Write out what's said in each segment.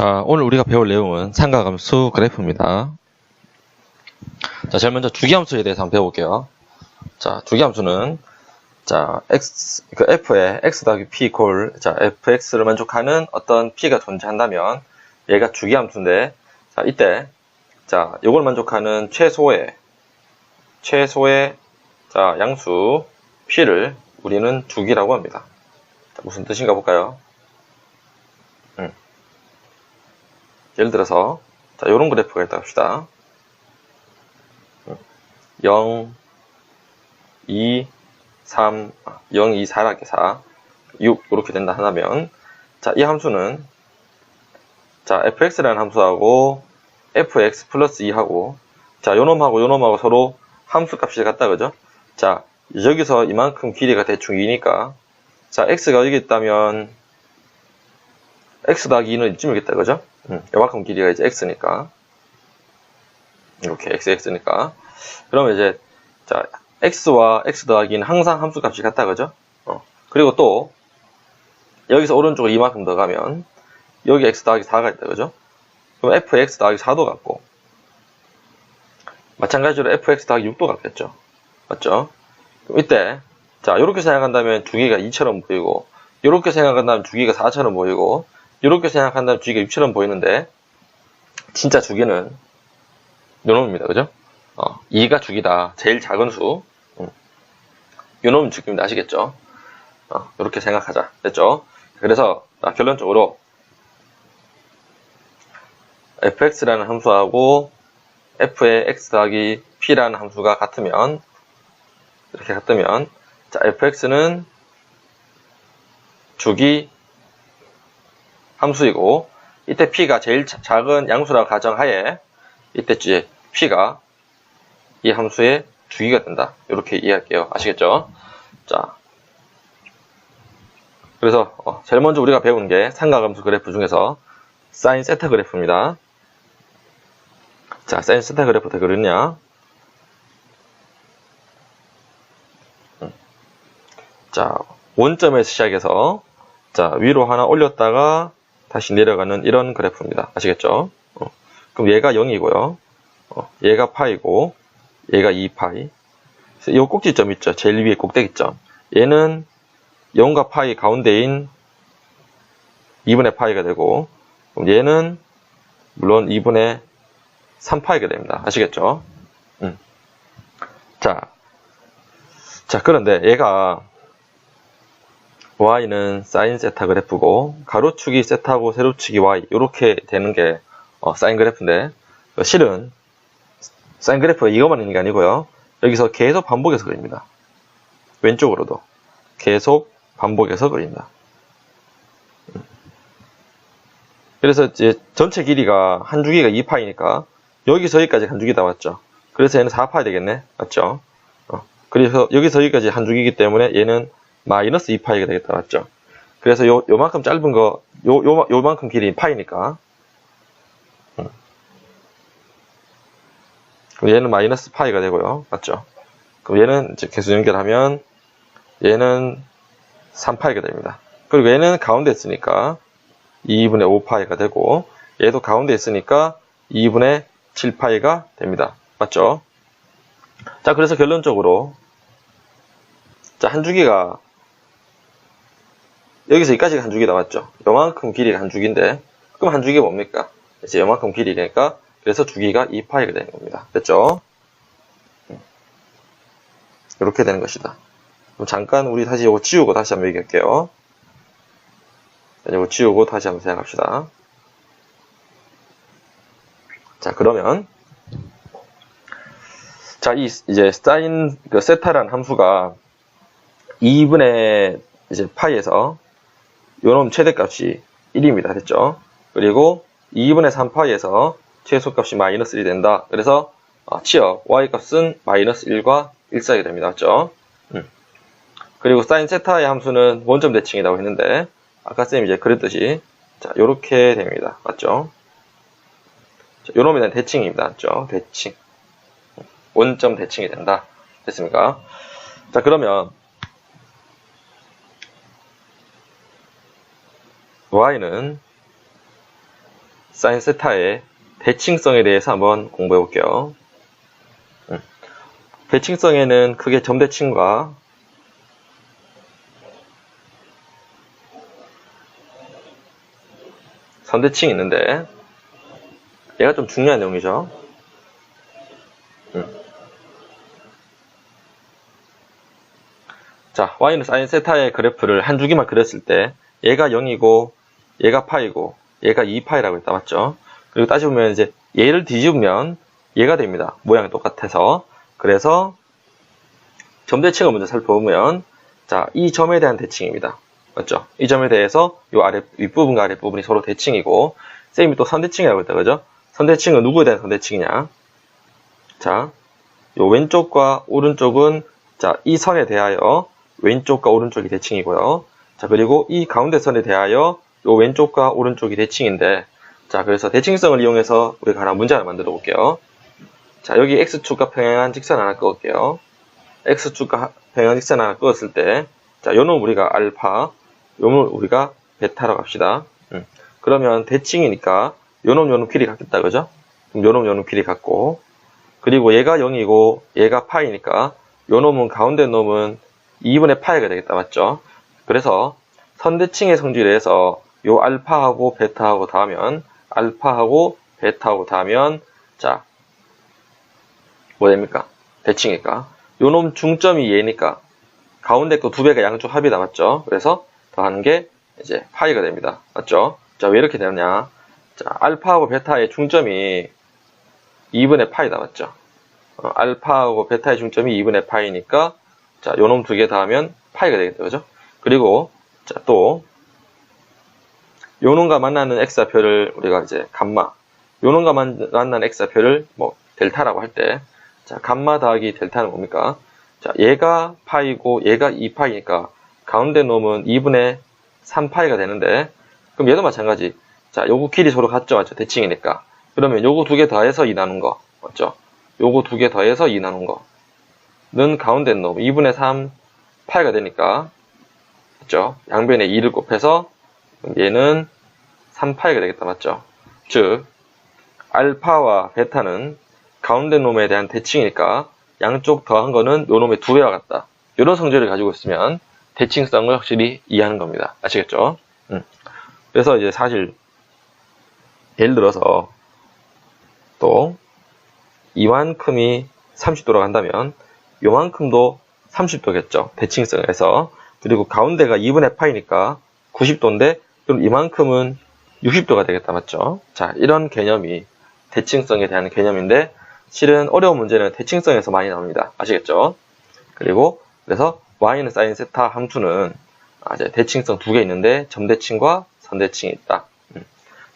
자, 오늘 우리가 배울 내용은 삼각함수 그래프입니다. 자, 제일 먼저 주기함수에 대해서 한번 배워볼게요. 자, 주기함수는, 자, f에 x 더하기 p 콜, 자, fx를 만족하는 어떤 p가 존재한다면, 얘가 주기함수인데, 자, 이때, 자, 요걸 만족하는 최소의, 자, 양수 p를 우리는 주기라고 합니다. 자, 무슨 뜻인가 볼까요? 예를 들어서, 자, 요런 그래프가 있다 합시다. 0, 2, 3, 0, 2, 4라게 4, 6, 이렇게 된다 하면, 자, 이 함수는, 자, fx라는 함수하고, fx 플러스 2하고, 자, 요놈하고 요놈하고 서로 함수 값이 같다, 그죠? 자, 여기서 이만큼 길이가 대충 2니까, 자, x가 여기 있다면, x 더하기 2는 이쯤이겠다, 그죠? 요만큼 길이가 이제 x니까. 이렇게 x니까. 그러면 이제, 자, x와 x 더하기는 항상 함수 값이 같다, 그죠? 그리고 또, 여기서 오른쪽으로 이만큼 더 가면, 여기 x 더하기 4가 있다, 그죠? 그럼 fx 더하기 4도 같고, 마찬가지로 fx 더하기 6도 같겠죠? 맞죠? 그럼 이때, 자, 요렇게 생각한다면 주기가 2처럼 보이고, 요렇게 생각한다면 주기가 4처럼 보이고, 요렇게 생각한다면 주기가 6처럼 보이는데, 진짜 주기는 요놈입니다, 그죠? 2가 주기다. 제일 작은 수. 요놈은 주기입니다. 아시겠죠? 요렇게 생각하자. 됐죠? 그래서, 결론적으로, fx라는 함수하고, f의 x 더하기 p라는 함수가 같으면, 이렇게 같으면, 자, fx는 주기 함수이고, 이때 p가 제일 작은 양수라고 가정하에, 이때 이제 p가 이 함수의 주기가 된다. 이렇게 이해할게요. 아시겠죠? 자, 그래서 제일 먼저 우리가 배운 게 삼각함수 그래프 중에서 사인 세타 그래프입니다. 자, 사인 세타 그래프 어떻게 그렸냐? 자, 원점에서 시작해서 자, 위로 하나 올렸다가 다시 내려가는 이런 그래프입니다. 아시겠죠? 그럼 얘가 0이고요. 얘가 파이고 얘가 2파이. 이 꼭지점 있죠? 제일 위에 꼭대기점. 얘는 0과 파이 가운데인 2분의 파이가 되고, 그럼 얘는 물론 2분의 3파이가 됩니다. 아시겠죠? 자, 그런데 얘가 y는 사인 세타 그래프고, 가로축이 세타고 세로축이 y, 이렇게 되는 게 사인 그래프인데, 실은 사인 그래프가 이것만 있는 게 아니고요. 여기서 계속 반복해서 그립니다. 왼쪽으로도 계속 반복해서 그린다. 그래서 이제 전체 길이가 한 주기가 2파이니까 여기서 여기까지 한 주기다 맞죠? 그래서 얘는 4파이 되겠네. 맞죠? 그래서 여기서 여기까지 한 주기이기 때문에 얘는 마이너스 2파이가 되겠다. 맞죠? 그래서 요만큼 짧은 거, 요만큼 길이 파이니까. 그럼 얘는 마이너스 파이가 되고요. 맞죠? 그럼 얘는 이제 계수 연결하면 얘는 3파이가 됩니다. 그리고 얘는 가운데 있으니까 2분의 5파이가 되고, 얘도 가운데 있으니까 2분의 7파이가 됩니다. 맞죠? 자, 그래서 결론적으로, 자, 한 주기가, 여기서 여기까지가 한 주기다. 맞죠? 요만큼 길이가 한 주기인데, 그럼 한 주기가 뭡니까? 이제 요만큼 길이니까, 그래서 주기가 2파이가 되는 겁니다. 됐죠? 이렇게 되는 것이다. 그럼 잠깐 우리 다시 이거 지우고 다시 한번 얘기할게요. 이거 지우고 다시 한번 생각합시다. 자, 그러면, 자, 이제 사인, 세타라는 함수가 2분의 이제 파이에서 요놈 최대값이 1입니다. 됐죠? 그리고 2분의 3파이에서 최소값이 마이너스 1이 된다. 그래서 치역 y값은 마이너스 1과 1 사이가 됩니다. 맞죠? 그리고 사인 세타의 함수는 원점 대칭이라고 했는데, 아까 쌤이 이제 그랬듯이, 자, 요렇게 됩니다. 맞죠? 자, 요놈에 대한 대칭입니다. 맞죠? 대칭. 원점 대칭이 된다. 됐습니까? 자, 그러면, y는 사인 세타의 대칭성에 대해서 한번 공부해 볼게요. 대칭성에는 크게 점대칭과 선대칭이 있는데 얘가 좀 중요한 내용이죠. 자, y는 사인 세타의 그래프를 한 주기만 그렸을 때 얘가 0이고 얘가 파이고 얘가 2파이라고 했다 맞죠? 그리고 따져보면 이제 얘를 뒤집으면 얘가 됩니다. 모양이 똑같아서. 그래서 점대칭을 먼저 살펴보면 자, 이 점에 대한 대칭입니다. 맞죠? 이 점에 대해서 요 아래 윗부분과 아랫부분이 서로 대칭이고 쌤이 또 선대칭이라고 했다 그죠? 선대칭은 누구에 대한 선대칭이냐? 자, 요 왼쪽과 오른쪽은 자, 이 선에 대하여 왼쪽과 오른쪽이 대칭이고요. 자, 그리고 이 가운데 선에 대하여 요 왼쪽과 오른쪽이 대칭인데 자, 그래서 대칭성을 이용해서 우리가 하나 문제 하나 만들어 볼게요. 자, 여기 x축과 평행한 직선 하나 그을게요. x축과 평행한 직선 하나 그었을 때 자, 요 놈 우리가 알파, 요 놈 우리가 베타라고 합시다. 그러면 대칭이니까 요 놈 길이 같겠다 그죠? 그럼 요 놈 길이 같고 그리고 얘가 0이고 얘가 파이니까 요 놈은 가운데 놈은 2분의 파이가 되겠다 맞죠? 그래서 선대칭의 성질에 해서 요 알파하고 베타하고 더하면 알파하고 베타하고 더하면 자, 뭐 됩니까? 대칭이니까 요 놈 중점이 얘니까 가운데 거 두 배가 양쪽 합이다 맞죠? 그래서 더하는 게 이제 파이가 됩니다. 맞죠? 자, 왜 이렇게 되느냐? 자, 알파하고 베타의 중점이 2분의 파이다 맞죠? 알파하고 베타의 중점이 2분의 파이니까 자, 요 놈 두 개 더하면 파이가 되겠다 그죠? 그리고 자, 또 요 놈과 만나는 x좌표를 우리가 이제 감마, 요 놈과 만나는 x좌표를 뭐 델타라고 할 때 자, 감마 더하기 델타는 뭡니까? 자, 얘가 파이고 얘가 2파이니까 가운데 놈은 2분의 3파이가 되는데 그럼 얘도 마찬가지. 자, 요거 길이 서로 같죠 맞죠? 대칭이니까. 그러면 요거 두 개 더해서 2 나눈 거 맞죠? 요거 두 개 더해서 2 나눈 거는 가운데 놈 2분의 3 파이가 되니까 맞죠? 양변에 2를 곱해서 얘는 3파이가 되겠다 맞죠? 즉 알파와 베타는 가운데 놈에 대한 대칭이니까 양쪽 더한 거는 요 놈의 두 배와 같다. 이런 성질을 가지고 있으면 대칭성을 확실히 이해하는 겁니다. 아시겠죠? 그래서 이제 사실 예를 들어서 또 이만큼이 30도로 간다면 요만큼도 30도겠죠. 대칭성에서. 그리고 가운데가 2분의 파이니까 90도인데 그럼 이만큼은 60도가 되겠다 맞죠? 자, 이런 개념이 대칭성에 대한 개념인데 실은 어려운 문제는 대칭성에서 많이 나옵니다. 아시겠죠? 그리고 그래서 y는 사인 세타 함수는 이제 대칭성 두 개 있는데 점대칭과 선대칭이 있다.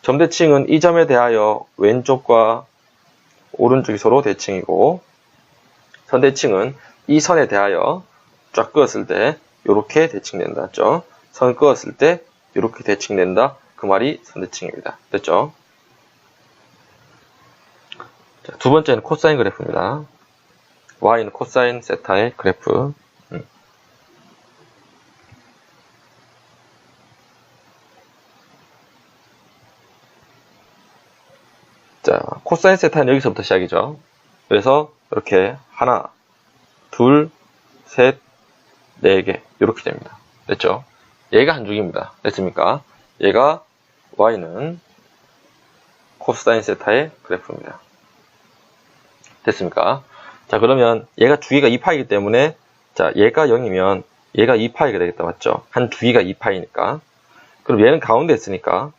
점대칭은 이 점에 대하여 왼쪽과 오른쪽이 서로 대칭이고 선대칭은 이 선에 대하여 쫙 그었을 때 이렇게 대칭된다. 맞죠? 선 그었을 때 이렇게 대칭된다. 그 말이 선대칭입니다. 됐죠? 자, 두 번째는 코사인 그래프입니다. y는 코사인 세타의 그래프. 자, 코사인 세타는 여기서부터 시작이죠. 그래서 이렇게 하나, 둘, 셋, 네 개 이렇게 됩니다. 됐죠? 얘가 한 줄기입니다. 됐습니까? 얘가 y는 코사인 세타의 그래프입니다. 됐습니까? 자, 그러면 얘가 주기가 2파이기 때문에 자, 얘가 0이면 얘가 2파이가 되겠다. 맞죠? 한 주기가 2파이니까. 그럼 얘는 가운데 있으니까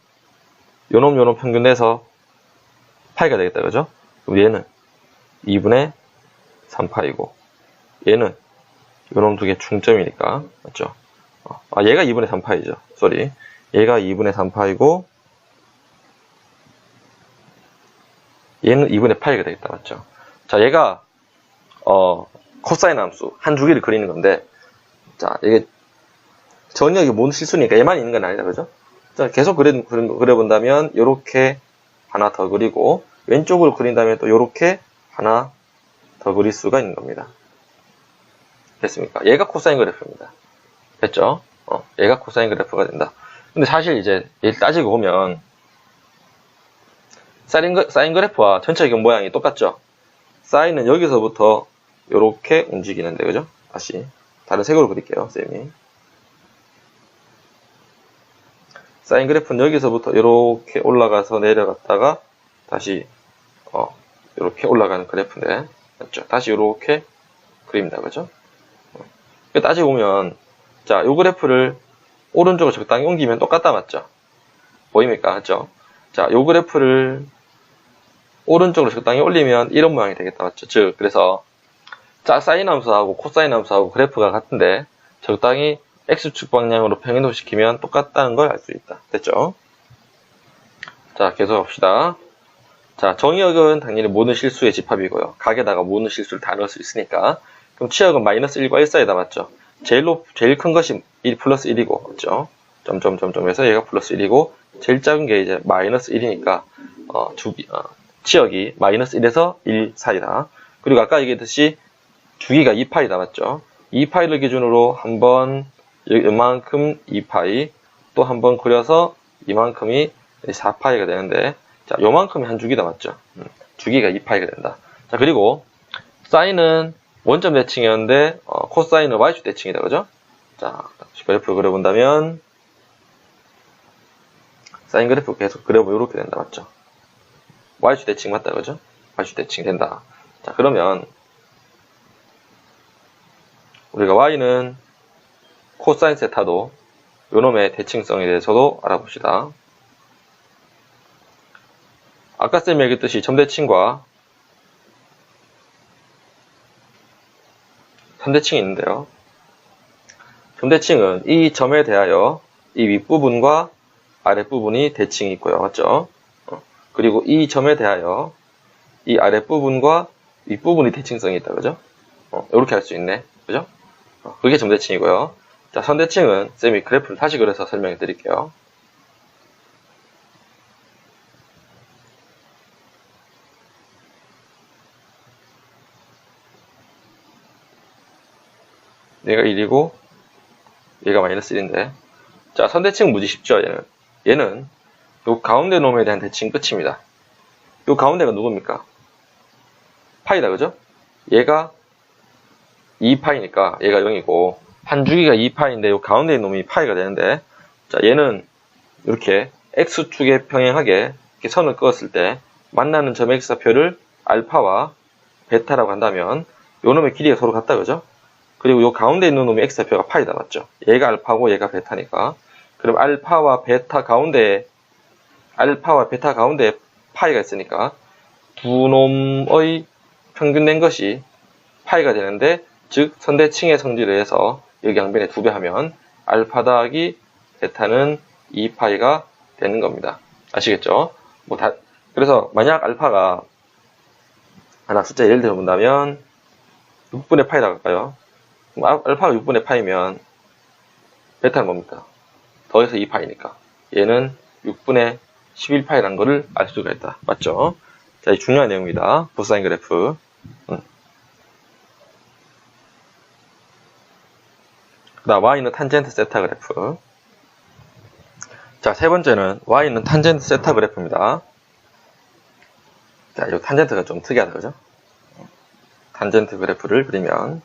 요놈 평균 내서 파이가 되겠다. 그죠? 그럼 얘는 2분의 3파이고 얘는 요놈 두 개 중점이니까 맞죠? 얘가 2분의 3파이죠. 쏘리. 얘가 2분의 3파이고 얘는 2분의 파이가 되겠다. 맞죠? 자, 얘가 코사인 함수 한 주기를 그리는 건데 자, 이게 전혀 이게 모든 실수니까 얘만 있는 건 아니다. 그죠? 자, 계속 그려본다면 요렇게 하나 더 그리고 왼쪽으로 그린다면 또 요렇게 하나 더 그릴 수가 있는 겁니다. 됐습니까? 얘가 코사인 그래프입니다. 됐죠? 얘가 코사인 그래프가 된다. 근데 사실 이제 얘를 따지고 보면 사인 그래프와 전체경 모양이 똑같죠? 사인은 여기서부터 이렇게 움직이는데, 그죠? 다시 다른 색으로 그릴게요, 쌤이. 사인 그래프는 여기서부터 이렇게 올라가서 내려갔다가 다시 이렇게 올라가는 그래프인데, 맞죠? 다시 이렇게 그립니다, 그죠? 따지고 보면, 자, 요 그래프를 오른쪽으로 적당히 옮기면 똑같다, 맞죠? 보입니까? 맞죠? 자, 요 그래프를 오른쪽으로 적당히 올리면 이런 모양이 되겠다, 맞죠? 즉, 그래서 사인 함수하고 코사인 함수하고 그래프가 같은데 적당히 x축 방향으로 평행도시키면 똑같다는 걸 알 수 있다. 됐죠? 자, 계속 합시다. 자, 정의역은 당연히 모든 실수의 집합이고요. 각에다가 모든 실수를 다 넣을 수 있으니까. 그럼 치역은 마이너스 1과 1 사이다, 맞죠? 제일 큰 것이 1 플러스 1이고, 맞죠? 점점점점에서 얘가 플러스 1이고, 제일 작은 게 이제 마이너스 1이니까, 치역이 마이너스 1에서 1 사이다. 그리고 아까 얘기했듯이 주기가 2파이다, 맞죠? 2파이를 기준으로 한번 이만큼 2파이, 또 한번 그려서 이만큼이 4파이가 되는데, 자, 요만큼이 한 주기다, 맞죠? 주기가 2파이가 된다. 자, 그리고 사인은 원점 대칭이었는데 코사인은 y축 대칭이다, 그죠? 자, 그래프 그려본다면 사인 그래프 계속 그려보면 이렇게 된다, 맞죠? y축 대칭 맞다, 그죠? y축 대칭 된다. 자, 그러면 우리가 y는 코사인 세타도 요놈의 대칭성에 대해서도 알아봅시다. 아까 쌤이 얘기했듯이 점대칭과 선대칭이 있는데요. 점대칭은 이 점에 대하여 이 윗부분과 아랫부분이 대칭이 있고요. 맞죠? 그리고 이 점에 대하여 이 아랫부분과 윗부분이 대칭성이 있다. 그죠? 이렇게 할 수 있네. 그죠? 그게 점대칭이고요. 자, 선대칭은 쌤이 그래프를 다시 그려서 설명해 드릴게요. 얘가 1이고 얘가 마이너스 1인데, 자, 선대칭 무지 쉽죠. 얘는 요 가운데 놈에 대한 대칭 끝입니다. 요 가운데가 누굽니까? 파이다, 그죠? 얘가 2파이니까 얘가 0이고 한 주기가 2파인데 요 가운데 있는 놈이 파이가 되는데, 자, 얘는 이렇게 x축에 평행하게 이렇게 선을 그었을 때 만나는 점 x좌표를 알파와 베타라고 한다면 요 놈의 길이가 서로 같다, 그죠? 그리고 요 가운데 있는 놈이 x좌표가 파이다, 맞죠? 얘가 알파고 얘가 베타니까. 그럼 알파와 베타 가운데에 파이가 있으니까 두 놈의 평균된 것이 파이가 되는데, 즉 선대칭의 성질에 의해서 여기 양변에 2배 하면 알파 더하기 베타는 2파이가 되는 겁니다. 아시겠죠? 그래서 만약 알파가 하나 숫자 예를 들어 본다면 6분의 파이라고 할까요? 그럼 알파가 6분의 파이면 베타는 뭡니까? 더해서 2파이니까 얘는 6분의 11파이라는 거를 알 수가 있다. 맞죠? 자, 이 중요한 내용입니다. 부사인 그래프. 그 다음 y는 탄젠트 세타 그래프. 자, 세 번째는 y는 탄젠트 세타 그래프입니다. 자, 이 탄젠트가 좀 특이하다, 그죠? 탄젠트 그래프를 그리면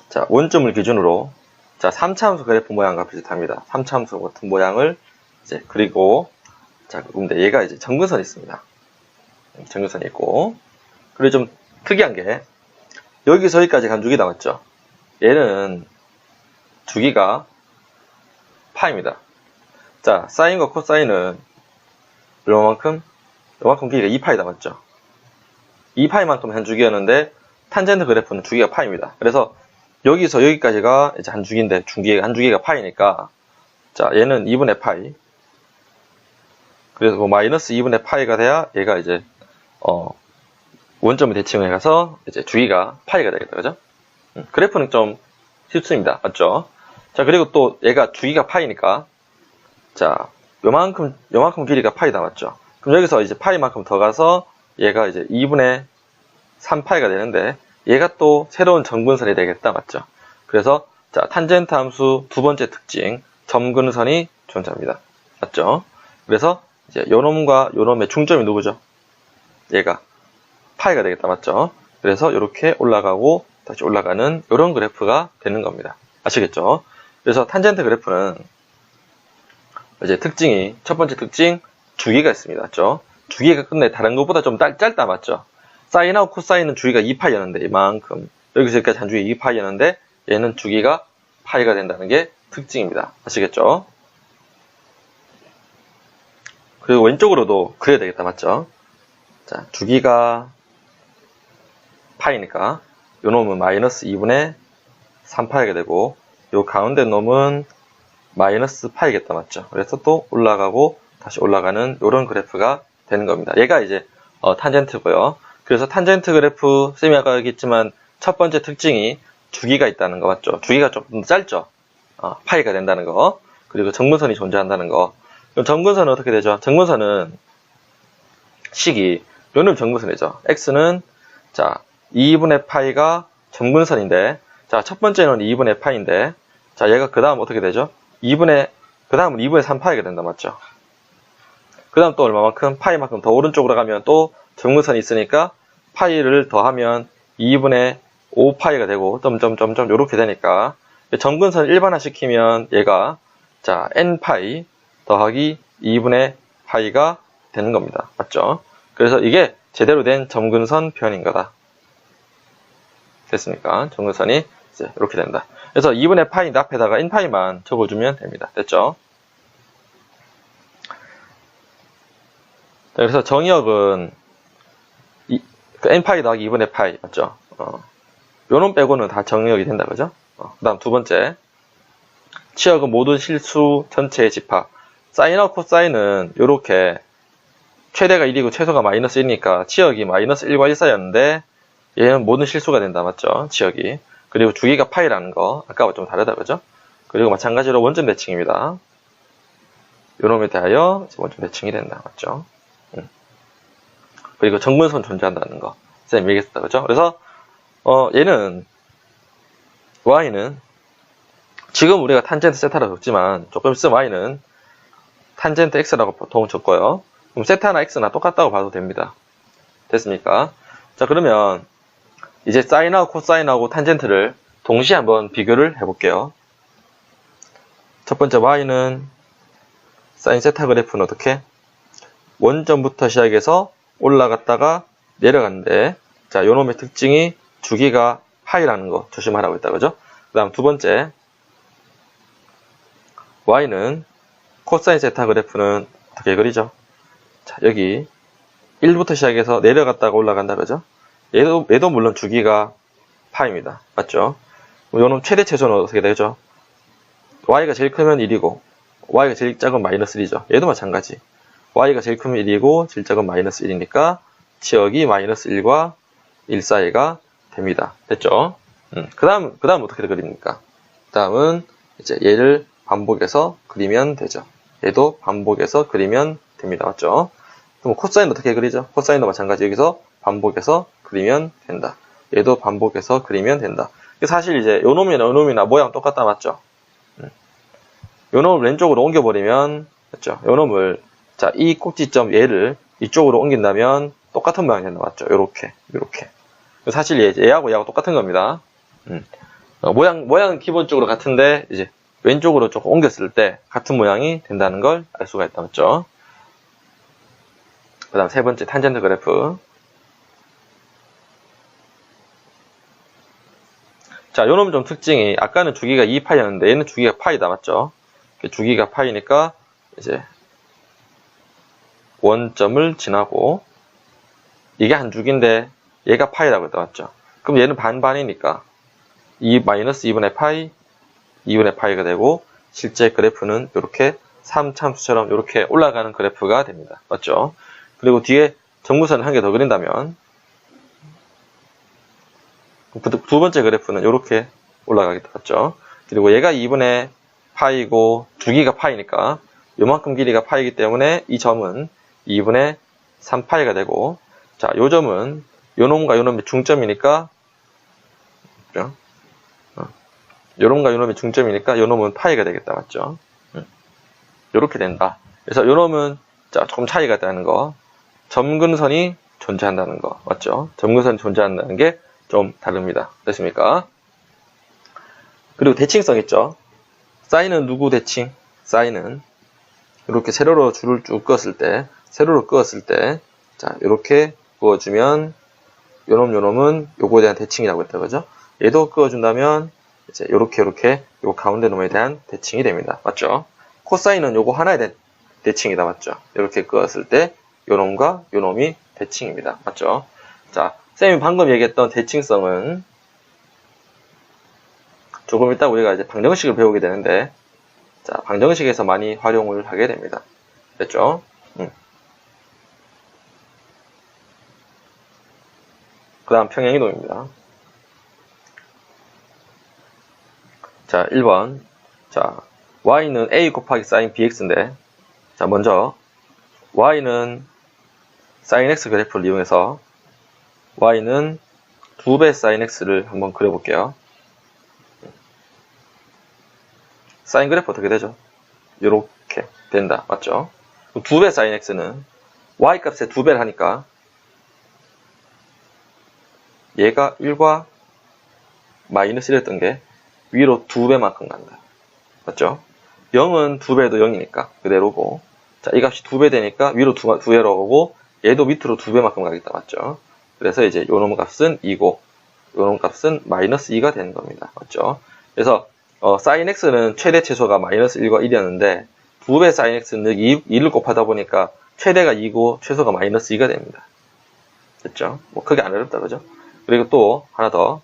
자, 원점을 기준으로, 자, 3차함수 그래프 모양과 비슷합니다. 3차함수 같은 모양을 이제 그리고, 자, 근데 얘가 이제 점근선이 있습니다. 점근선이 있고, 그리고 좀 특이한 게 여기서 여기까지 간 주기 남았죠. 얘는 주기가 파입니다. 자, 사인과 코사인은 요만큼 길이가 2파이 남았죠. 2파이만큼 한 주기였는데 탄젠트 그래프는 주기가 파입니다. 그래서 여기서 여기까지가 이제 한 주기인데 한 주기가 파이니까, 자, 얘는 2분의 파이. 그래서 뭐 마이너스 2분의 파이가 돼야 얘가 이제 원점을 대칭해 가서 이제 주기가 파이가 되겠다, 그죠? 그래프는 좀 쉽습니다, 맞죠? 자, 그리고 또 얘가 주기가 파이니까, 자, 요만큼 길이가 파이다, 맞죠? 그럼 여기서 이제 파이만큼 더 가서 얘가 이제 2분의 3파이가 되는데, 얘가 또 새로운 점근선이 되겠다, 맞죠? 그래서 자, 탄젠트 함수 두 번째 특징, 점근선이 존재합니다. 맞죠? 그래서 이제 요놈과 요놈의 중점이 누구죠? 얘가 파이가 되겠다. 맞죠? 그래서 이렇게 올라가고 다시 올라가는 이런 그래프가 되는 겁니다. 아시겠죠? 그래서 탄젠트 그래프는 이제 특징이, 첫 번째 특징, 주기가 있습니다. 맞죠? 주기가 근데 다른 것보다 좀 짧다. 맞죠? 사인하고 코사인은 주기가 2파이였는데, 이만큼. 여기서 여기까지 한 주기 2파이였는데, 얘는 주기가 파이가 된다는 게 특징입니다. 아시겠죠? 그리고 왼쪽으로도 그려야 되겠다. 맞죠? 자, 주기가 파이니까, 요 놈은 마이너스 2분의 3파이가 되고, 요 가운데 놈은 마이너스 파이겠다. 맞죠? 그래서 또 올라가고 다시 올라가는 요런 그래프가 되는 겁니다. 얘가 이제 탄젠트고요. 그래서 탄젠트 그래프, 쌤이 아까 얘기했지만 첫 번째 특징이 주기가 있다는 거. 맞죠? 주기가 조금 더 짧죠? 파이가 된다는 거. 그리고 점근선이 존재한다는 거. 그럼 점근선은 어떻게 되죠? 점근선은 식이 요놈 점근선이죠. x는 자 2분의 파이가 점근선인데, 자 첫 번째는 2분의 파이인데, 자 얘가 그 다음 어떻게 되죠? 그 다음은 2분의 3파이가 된다. 맞죠? 그 다음 또 얼마만큼? 파이만큼 더 오른쪽으로 가면 또 점근선이 있으니까 파이를 더하면 2분의 5파이가 되고 점점점점 이렇게 되니까 점근선을 일반화시키면 얘가 자 n파이 더하기 2분의 파이가 되는 겁니다. 맞죠? 그래서 이게 제대로 된 점근선 표현인 거다. 됐습니까? 점근선이 이제 이렇게 된다. 그래서 2분의 파이 앞에다가 n파이만 적어주면 됩니다. 됐죠? 그래서 정의역은 n파이 더하기 2분의 파이 맞죠? 요놈 빼고는 다 정의역이 된다. 그죠? 그 다음 두 번째, 치역은 모든 실수 전체의 집합. 사인하고 코사인은 요렇게 최대가 1이고 최소가 마이너스 1이니까 치역이 마이너스 1과 1 사이였는데 얘는 모든 실수가 된다. 맞죠? 치역이. 그리고 주기가 파이라는 거 아까와 좀 다르다. 그죠? 그리고 마찬가지로 원점 대칭입니다. 요놈에 대하여 원점 대칭이 된다. 맞죠? 그리고 정근선 존재한다는 거 쌤이 얘기했다. 그죠? 그래서 얘는 y는 지금 우리가 탄젠트 세타라고 적지만 조금 있으면 y는 탄젠트 x라고 보통 적고요. 그럼 세타나 x나 똑같다고 봐도 됩니다. 됐습니까? 자, 그러면 이제 사인하고 코사인하고 탄젠트를 동시에 한번 비교를 해볼게요. 첫 번째 y는 사인 세타 그래프는 어떻게? 원점부터 시작해서 올라갔다가 내려갔는데, 자, 요놈의 특징이 주기가 파이라는 거 조심하라고 했다. 그죠? 그 다음 두 번째, y는 코사인 세타 그래프는 어떻게 그리죠? 자, 여기 1부터 시작해서 내려갔다가 올라간다. 그죠? 얘도 물론 주기가 파입니다. 맞죠? 요놈 최대 최소는 어떻게 되죠? y가 제일 크면 1이고, y가 제일 작은 마이너스 1이죠. 얘도 마찬가지. y가 제일 크면 1이고, 제일 작은 마이너스 1이니까, 치역이 마이너스 1과 1 사이가 됩니다. 됐죠? 그 다음 어떻게 그립니까? 그 다음은 이제 얘를 반복해서 그리면 되죠. 얘도 반복해서 그리면 됩니다. 맞죠? 그럼 코사인 어떻게 그리죠? 코사인도 마찬가지. 여기서 반복해서 그리면 된다. 얘도 반복해서 그리면 된다. 사실 이제 요놈이나 요놈이나 모양 똑같다. 맞죠? 요놈을 왼쪽으로 옮겨버리면, 맞죠? 요놈을, 자, 이 꼭지점 얘를 이쪽으로 옮긴다면 똑같은 모양이 된다. 맞죠? 요렇게. 사실 얘하고 똑같은 겁니다. 모양은 기본적으로 같은데, 이제 왼쪽으로 조금 옮겼을 때 같은 모양이 된다는 걸 알 수가 있다. 맞죠? 그 다음 세 번째 탄젠트 그래프. 자, 요놈 좀 특징이, 아까는 주기가 2파이였는데 얘는 주기가 파이다. 맞죠? 주기가 파이니까 이제 원점을 지나고, 이게 한 주기인데 얘가 파이라고 했다. 맞죠? 그럼 얘는 반반이니까 마이너스 2분의 파이, 2분의 파이가 되고, 실제 그래프는 이렇게 3참수처럼 이렇게 올라가는 그래프가 됩니다. 맞죠? 그리고 뒤에 점근선을 한 개 더 그린다면 두 번째 그래프는 이렇게 올라가겠다. 맞죠? 그리고 얘가 2분의 파이고 주기가 파이니까 요만큼 길이가 파이기 때문에 이 점은 2분의 3파이가 되고, 자, 요 점은 요놈과 요놈의 중점이니까, 그죠? 요놈과 요놈이 중점이니까 요놈은 파이가 되겠다. 맞죠? 요렇게 된다. 그래서 요놈은 자, 조금 차이가 있다는 거. 점근선이 존재한다는 거. 맞죠? 점근선이 존재한다는 게 좀 다릅니다. 됐습니까? 그리고 대칭성 있죠? 사인은 누구 대칭? 사인은 이렇게 세로로 줄을 쭉 그었을 때, 자, 이렇게 그어주면, 요놈은 요거에 대한 대칭이라고 했다, 그죠? 얘도 그어준다면, 이제 요렇게, 요 가운데 놈에 대한 대칭이 됩니다. 맞죠? 코사인은 요거 하나에 대한 대칭이다, 맞죠? 이렇게 그었을 때, 요놈과 요놈이 대칭입니다. 맞죠? 자, 쌤이 방금 얘기했던 대칭성은, 조금 이따 우리가 이제 방정식을 배우게 되는데, 자, 방정식에서 많이 활용을 하게 됩니다. 됐죠? 그 다음 평행이동입니다. 자, 1번. 자, y는 a 곱하기 sin bx인데, 자, 먼저, y는 sin x 그래프를 이용해서, y는 2배 sin x를 한번 그려볼게요. 사인 그래프 어떻게 되죠? 요렇게 된다. 맞죠? 2배 sin x는 y 값에 2배를 하니까 얘가 1과 마이너스 1이었던 게 위로 2배만큼 간다. 맞죠? 0은 2배도 0이니까 그대로고, 자, 이 값이 2배 되니까 위로 2배로 오고 얘도 밑으로 2배만큼 가겠다. 맞죠? 그래서 이제 요놈 값은 2고 요놈 값은 마이너스 2가 되는 겁니다. 맞죠? 그래서 sin x는 최대 최소가 마이너스 1과 1이었는데 2배 sin x는 2를 곱하다 보니까 최대가 2고 최소가 마이너스 2가 됩니다. 됐죠? 뭐 크게 안 어렵다, 그죠? 그리고 또 하나 더,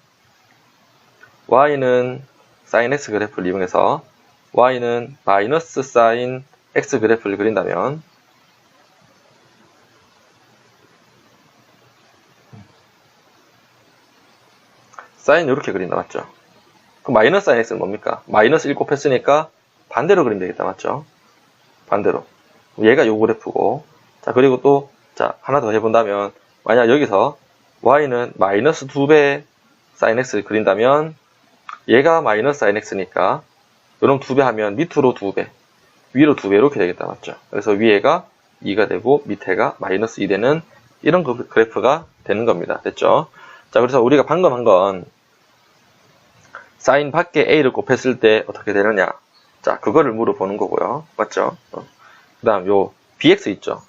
y는 sin x 그래프를 이용해서 y는 마이너스 sin x 그래프를 그린다면, sin 이렇게 그린다. 맞죠? 그 마이너스 sin x는 뭡니까? 마이너스 1 곱했으니까 반대로 그리면 되겠다. 맞죠? 반대로. 얘가 요 그래프고, 자, 그리고 또, 자, 하나 더 해본다면, 만약 여기서 y는 마이너스 2배 sin x를 그린다면, 얘가 마이너스 sin x니까, 요놈 2배 하면 밑으로 2배, 위로 2배 이렇게 되겠다. 맞죠? 그래서 위에가 2가 되고, 밑에가 마이너스 2 되는 이런 그래프가 되는 겁니다. 됐죠? 자, 그래서 우리가 방금 한 건, sin 밖에 a를 곱했을 때 어떻게 되느냐. 자, 그거를 물어보는 거고요. 맞죠? 그 다음 요 bx 있죠?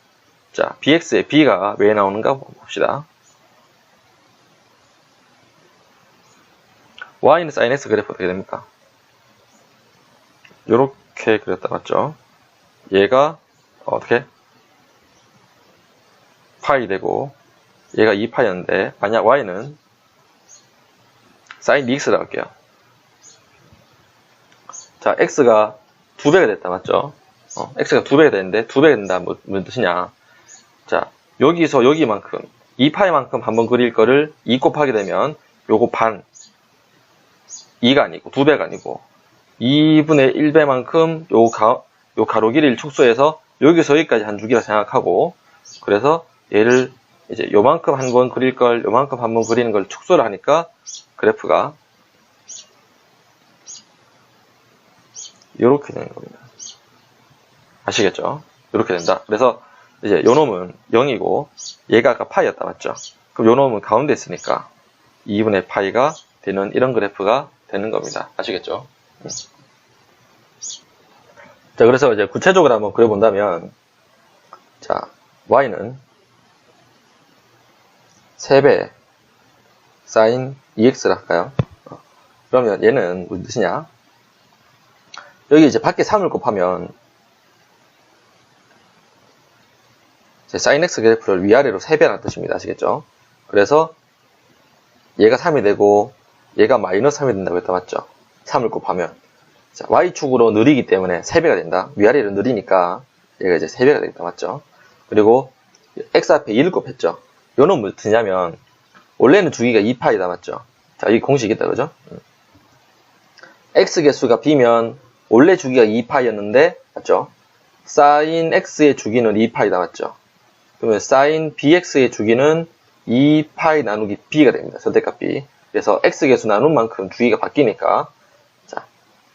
자, bx의 b가 왜 나오는가 봅시다. y는 sin x 그래프 어떻게 됩니까? 요렇게 그렸다. 맞죠? 얘가 어떻게? 파이 되고 얘가 2파이였는데 만약 y는 sin bx라고 할게요. 자, x가 2배가 됐다. 맞죠? x가 2배가 됐는데 2배가 된다. 무슨 뜻이냐? 자, 여기서 여기만큼 2파이만큼 한번 그릴 거를 2 곱하게 되면 요거 반 2가 아니고 2배가 아니고 2분의 1배만큼 요 가로 길이를 축소해서 여기서 여기까지 한 주기라 생각하고, 그래서 얘를 이제 요만큼 한 번 그릴 걸 요만큼 한 번 그리는 걸 축소를 하니까 그래프가 요렇게 되는 겁니다. 아시겠죠? 요렇게 된다. 그래서 이제 요놈은 0이고 얘가 아까 파이였다. 맞죠? 그럼 요놈은 가운데 있으니까 2분의 파이가 되는 이런 그래프가 되는 겁니다. 아시겠죠? 자, 그래서 이제 구체적으로 한번 그려본다면, 자, y는 3배 sin 2x를 할까요? 그러면 얘는 무슨 뜻이냐? 여기 이제 밖에 3을 곱하면 sin x 그래프를 위아래로 3배라는 뜻입니다. 아시겠죠? 그래서 얘가 3이 되고 얘가 마이너스 3이 된다고 했다. 맞죠? 3을 곱하면, 자, y축으로 느리기 때문에 3배가 된다. 위아래로 느리니까 얘가 이제 3배가 되겠다. 맞죠? 그리고 x 앞에 2를 곱했죠. 요는 무슨 뜻이냐면 원래는 주기가 2파이다. 맞죠? 자, 이 공식이 있다. 그죠? x 개수가 b면 원래 주기가 2파이였는데, 맞죠? sin x의 주기는 2파이다. 맞죠? 그러면 sin bx의 주기는 2파이 나누기 b가 됩니다. 절대값 b. 그래서 x 개수 나눈 만큼 주기가 바뀌니까, 자,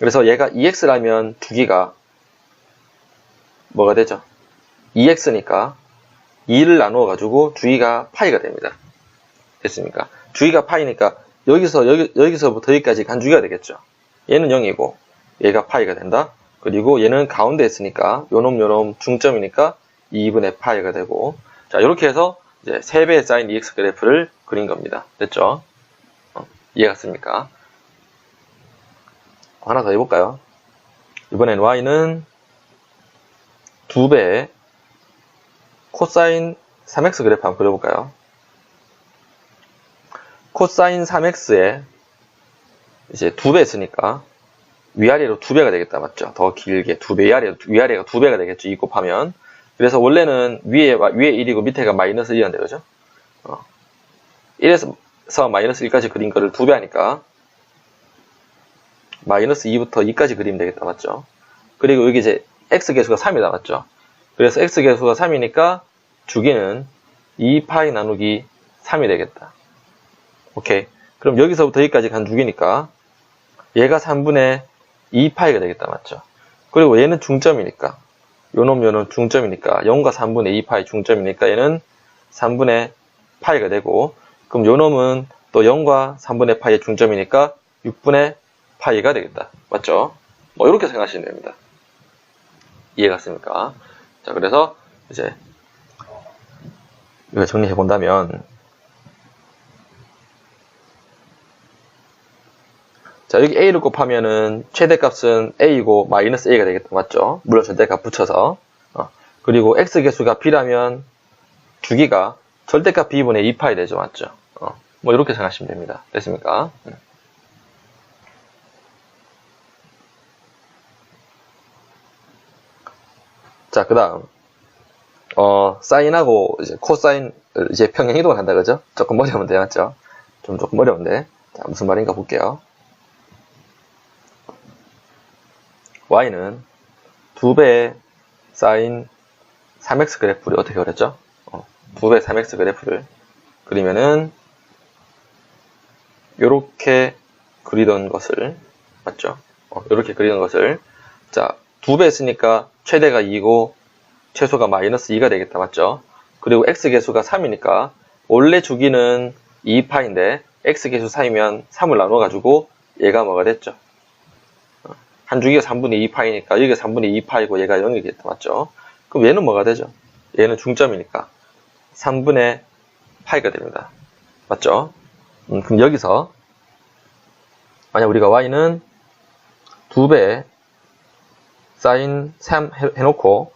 그래서 얘가 2x라면 주기가 뭐가 되죠? 2x니까 2를 나누어 가지고 주기가 파이가 됩니다. 됐습니까? 주기가 파이니까 여기서부터 여기까지 간 주기가 되겠죠. 얘는 0이고 얘가 파이가 된다. 그리고 얘는 가운데 있으니까 요놈 중점이니까 2분의 파이가 되고, 자 이렇게 해서 이제 3배의 사인 2x 그래프를 그린 겁니다. 됐죠? 이해갔습니까? 하나 더 해볼까요? 이번엔 y는 2배의 코사인 3x 그래프 한번 그려볼까요? 코사인 3x에 이제 2배 했으니까 위아래로 2배가 되겠다, 맞죠? 더 길게 2배, 위아래가 2배가 되겠죠, 2 곱하면. 그래서 원래는 위에 1이고 밑에가 마이너스 1이었는데, 그죠? 1에서 마이너스 1까지 그린 거를 2배 하니까 마이너스 2부터 2까지 그리면 되겠다, 맞죠? 그리고 여기 이제 x 계수가 3이다, 맞죠? 그래서 x 계수가 3이니까 주기는 2파이 나누기 3이 되겠다. 오케이. 그럼 여기서부터 여기까지 간 주기니까 얘가 3분의 2파이가 되겠다, 맞죠? 그리고 얘는 중점이니까 요놈 중점이니까 0과 3분의 2파이 중점이니까 얘는 3분의 파이가 되고, 그럼 요놈은 또 0과 3분의 파이의 중점이니까 6분의 파이가 되겠다, 맞죠? 뭐 이렇게 생각하시면 됩니다. 이해갔습니까? 자, 그래서 이제 이거 정리해 본다면, 자 여기 a를 곱하면은 최대값은 a이고 마이너스 a가 되겠다, 맞죠? 물론 절대값 붙여서. 그리고 x 계수가 b라면 주기가 절대값 b분의 2파이 되죠, 맞죠? 뭐 이렇게 생각하시면 됩니다. 됐습니까? 자, 그 다음 사인하고 이제 코사인 이제 평행이동을 한다, 그죠? 조금 어려운데, 맞죠? 조금 어려운데. 자, 무슨 말인가 볼게요. y는 2배의 사인 3x 그래프를 어떻게 그렸죠? 2배의 3x 그래프를 그리면은 요렇게 그리던 것을, 맞죠? 요렇게 그리던 것을, 자 2배 했으니까 최대가 2고 최소가 마이너스 2가 되겠다, 맞죠? 그리고 x 계수가 3이니까 원래 주기는 2파인데 x 계수 3이면 3을 나눠 가지고 얘가 뭐가 됐죠? 한 주기가 3분의 2파이니까 여기가 3분의 2파이고 얘가 0이겠다, 맞죠? 그럼 얘는 뭐가 되죠? 얘는 중점이니까 3분의 파이가 됩니다, 맞죠? 그럼 여기서 만약 우리가 y는 2배 사인 3 해놓고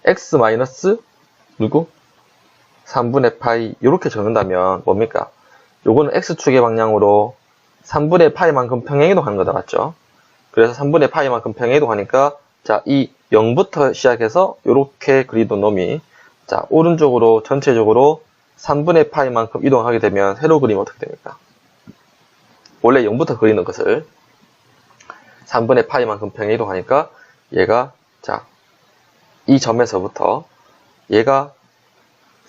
x 마이너스 누구? 3분의 파이 이렇게 적는다면 뭡니까? 요거는 x축의 방향으로 3분의 파이만큼 평행이동하는 거다, 맞죠? 그래서 3분의 파이만큼 평행이동하니까, 자, 이 0부터 시작해서 이렇게 그리던 놈이, 자, 오른쪽으로 전체적으로 3분의 파이만큼 이동하게 되면 세로 그리면 어떻게 됩니까? 원래 0부터 그리는 것을 3분의 파이만큼 평행이동하니까 얘가, 자, 이 점에서부터 얘가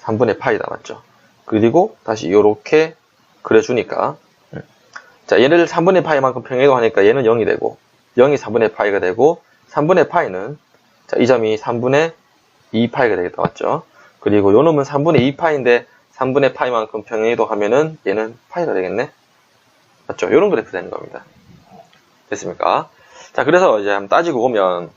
3분의 파이다, 맞죠? 그리고 다시 이렇게 그려주니까, 자, 얘를 3분의 파이만큼 평행이동하니까 얘는 0이 되고, 0이 4분의 파이가 되고, 3분의 파이는, 자, 이 점이 3분의 2파이가 되겠다, 맞죠? 그리고 요 놈은 3분의 2파인데 3분의 파이만큼 평행이동하면은 얘는 파이가 되겠네? 맞죠? 요런 그래프 되는 겁니다. 됐습니까? 자, 그래서 이제 한번 따지고 보면,